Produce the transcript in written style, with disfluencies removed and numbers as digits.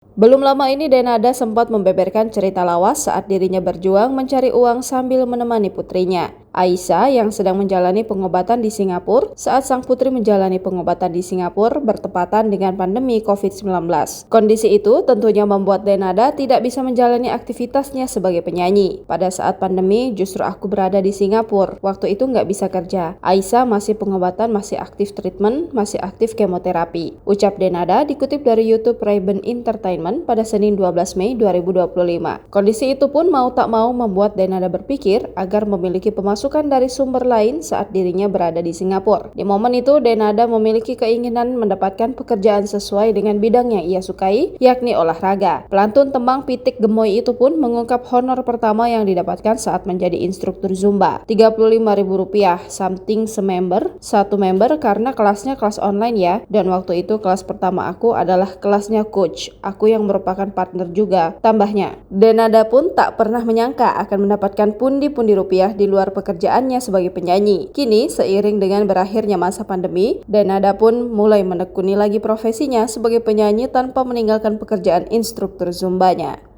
Belum lama ini Denada sempat membeberkan cerita lawas saat dirinya berjuang mencari uang sambil menemani putrinya, Aisyah, yang sedang menjalani pengobatan di Singapura saat sang putri menjalani pengobatan di Singapura bertepatan dengan pandemi COVID-19. Kondisi itu tentunya membuat Denada tidak bisa menjalani aktivitasnya sebagai penyanyi. Pada saat pandemi, justru aku berada di Singapura. Waktu itu nggak bisa kerja. Aisyah masih pengobatan, masih aktif treatment, masih aktif kemoterapi. Ucap Denada dikutip dari YouTube Ray-Ban Entertainment pada Senin 12 Mei 2025. Kondisi itu pun mau tak mau membuat Denada berpikir agar memiliki pemasukan dari sumber lain saat dirinya berada di Singapura. Di momen itu, Denada memiliki keinginan mendapatkan pekerjaan sesuai dengan bidang yang ia sukai, yakni olahraga. Pelantun tembang Pitik Gemoy itu pun mengungkap honor pertama yang didapatkan saat menjadi instruktur Zumba. Rp35.000, something semember, satu member karena kelasnya kelas online ya, dan waktu itu kelas pertama aku adalah kelasnya coach, aku yang merupakan partner juga, tambahnya. Denada pun tak pernah menyangka akan mendapatkan pundi-pundi rupiah di luar pekerjaannya sebagai penyanyi. Kini, seiring dengan berakhirnya masa pandemi, Denada pun mulai menekuni lagi profesinya sebagai penyanyi tanpa meninggalkan pekerjaan instruktur Zumbanya.